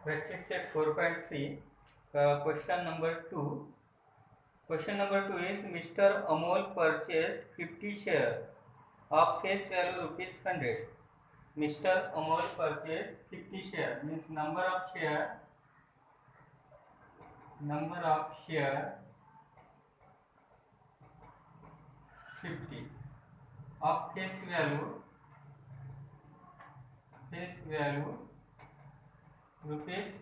Practice set 4.3, question number 2. Question number 2 is Mr. Amol purchased 50 shares of face value rupees 100. Mr. Amol purchased 50 shares, means number of share 50 of face value rupees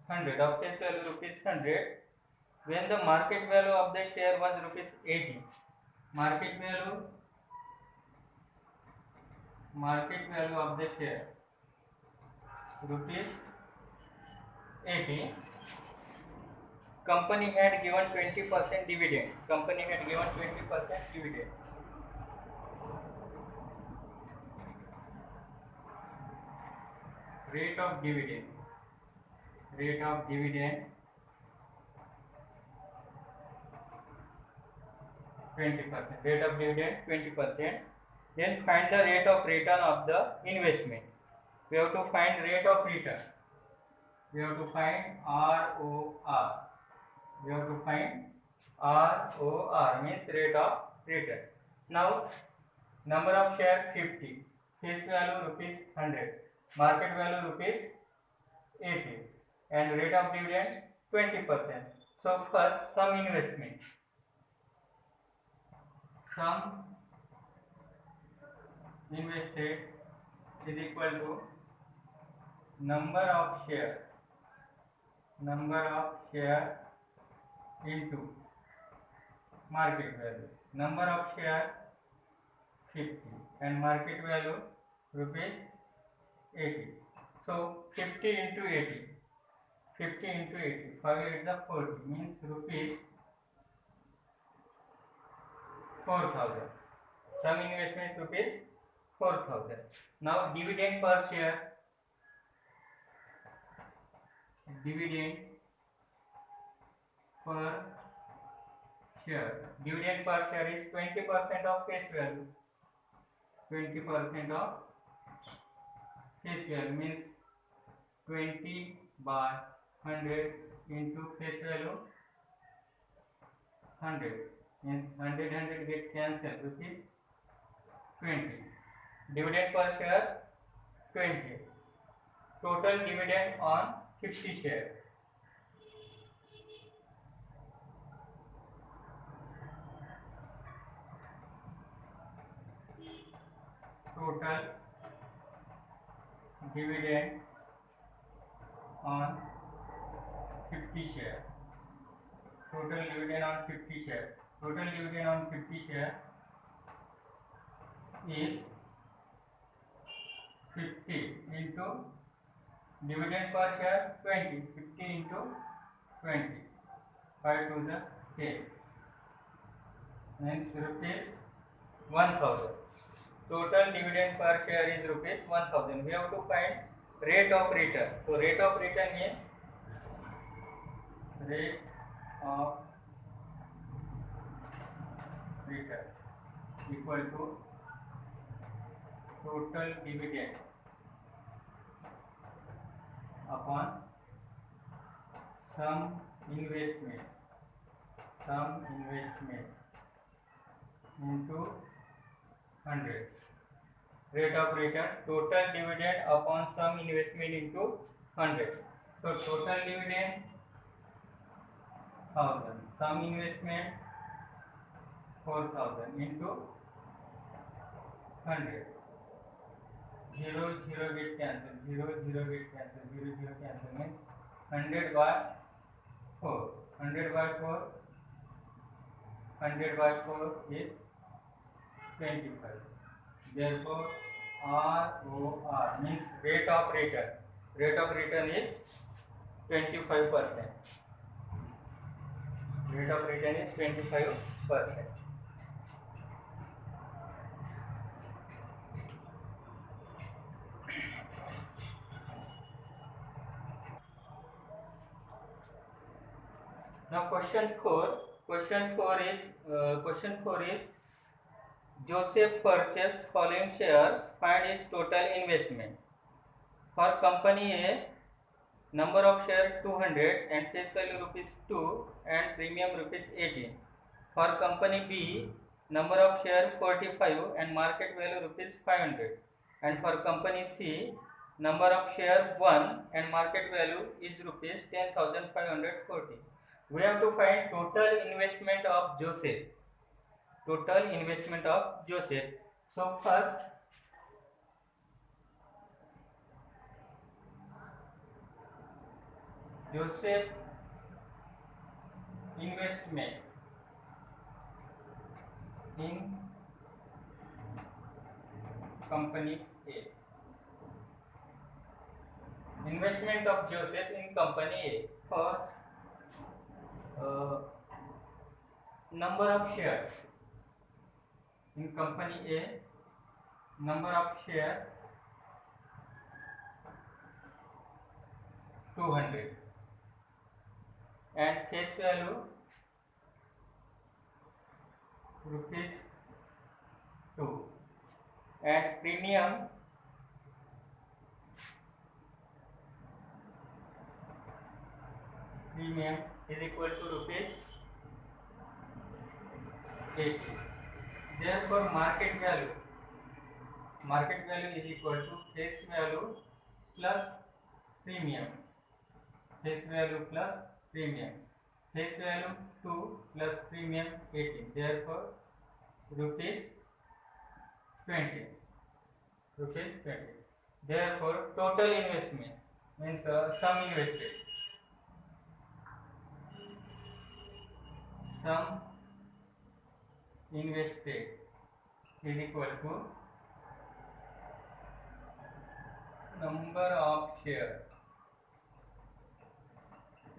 100 of face value rupees 100 when the market value of the share was rupees 80. Market value of the share rupees 80. Company had given 20% dividend. Rate of dividend 20%. Rate of dividend 20%. Then find the rate of return of the investment. We have to find rate of return. We have to find ROR. ROR means rate of return. Now, number of share 50. Face value rupees 100. Market value rupees 80. And rate of dividend 20%. So first, sum investment. Sum invested is equal to number of share into market value. Number of share 50 and market value rupees 80. So 50 into 80. 5 8 is 40 means rupees 4,000. Sum investment rupees 4,000. Now dividend per share. Dividend per share is 20% of face value. 20% of face value means 20 by 100 into face value 100. Means 100 get cancelled, rupees 20. Dividend per share 20. Total dividend on 50 share. Total dividend on 50 share. Total dividend on 50 share is 50 into dividend per share 20. 50 into 20. 5 to the 10. Means rupees 1,000. Total dividend per share is rupees 1,000. We have to find rate of return. So rate of return is rate of return equal to total dividend upon sum investment into 100. Rate of return total dividend upon sum investment into 100. So total dividend 1000, sum investment 4000 into 100. 0 get cancelled, 0 get cancelled, means 100 by 4. 100 by 4 is 25. Therefore, ROR means rate of return. Rate of return is 25%. Rate of return is 25%. Now question 4 is Joseph purchased following shares. Find his total investment. For company A, number of share 200 and face value rupees 2 and premium rupees 18. For company B, number of share 45 and market value rupees 500. And for company C, number of share 1 and market value is rupees 10,540. We have to find total investment of Joseph. Total investment of Joseph. So first, Joseph investment in company A. Investment of Joseph in company A for number of shares in company A, number of share 200 and face value rupees 2 and premium is equal to rupees 80. Therefore market value is equal to face value plus premium. Face value plus premium. Face value 2 plus premium 18. Therefore rupees 20. Rupees 20. Therefore total investment means sum invested. Sum invested is equal to number of share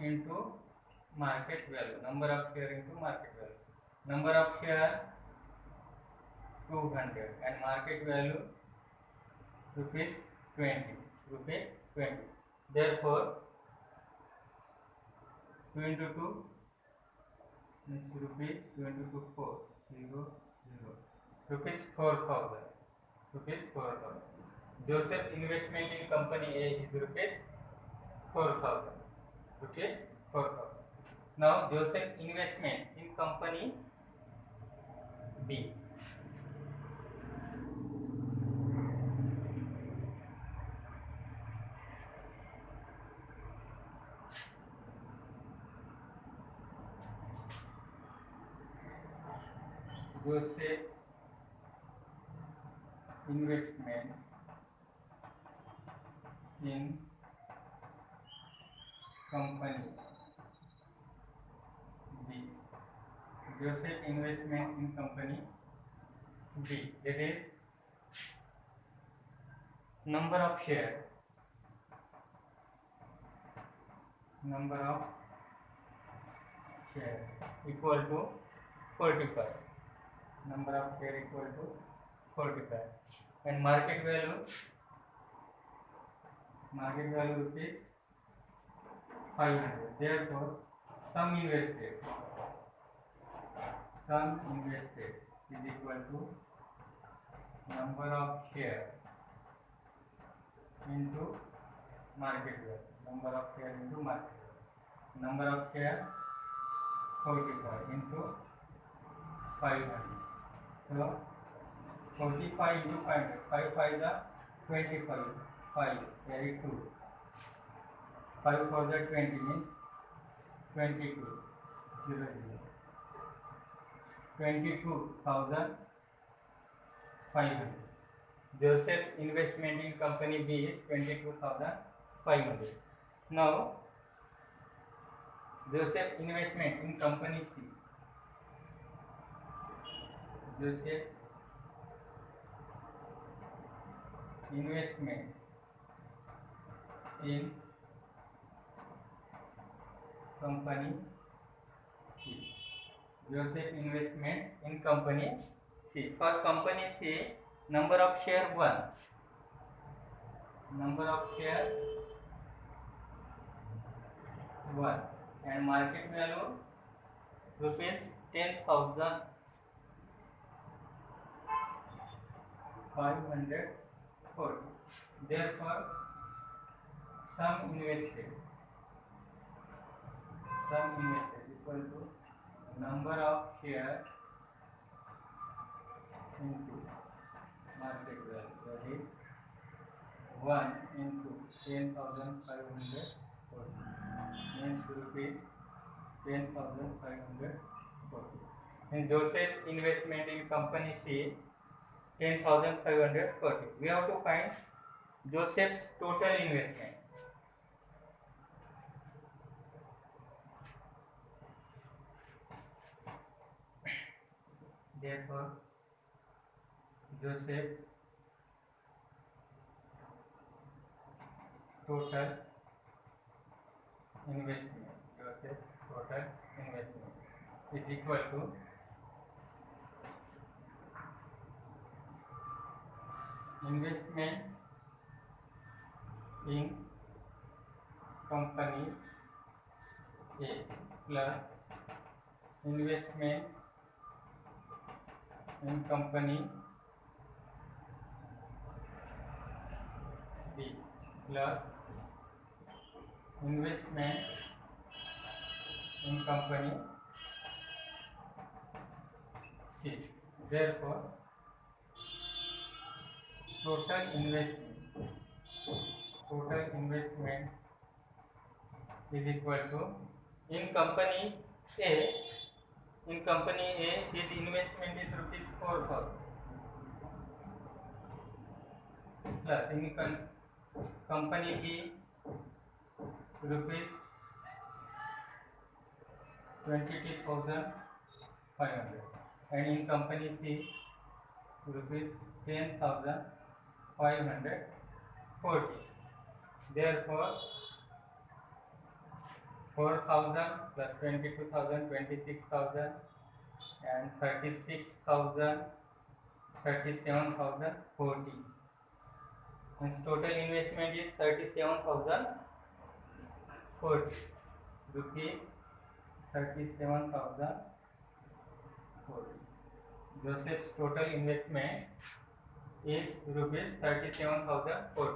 into market value. Number of share into market value. Number of share 200 and market value rupees 20. Rupees 20. Therefore 2 into 2 means rupees 2 into 2 4 0 0 rupees 4,000. Rupees 4,000. Joseph investment in company A is rupees 4,000. Rupees 4,000. Now Joseph investment in company B. Joseph investment in company B. Joseph investment in company B. That is number of share. Number of share equal to 45. Number of share equal to 45 and market value rupees 500. Therefore sum invested is equal to number of share into market value. Number of share into market value. Number of share 45 into 500. So 45 into 500. 5 5 is 25. 5 carry 2. 5 for the 20 means 22. 0 0. 22,500. Joseph investment in company B is 22,500. Now Joseph investment in company C. Joseph investment in company C. Joseph investment in company C. For company C, number of share 1. Number of share 1 and market value rupees 10,540. Therefore sum invested equal to number of shares into market value, that is 1 into 10,540 means rupees 10,540. And Joseph investment in company C 10,540. We have to find Joseph's total investment. Therefore, Joseph total investment is equal to investment in company A plus investment in company B plus investment in company C. Therefore, total investment is equal to in company A. In company A, his investment is rupees 4,000 plus in company B rupees 22,500 and in company C rupees 10,540. Therefore, 4,000 plus 22,000, 26,000 and 36,000, 37,040. Means total investment is 37,040 rupees. 37,040. Joseph's total investment is rupees 37,040.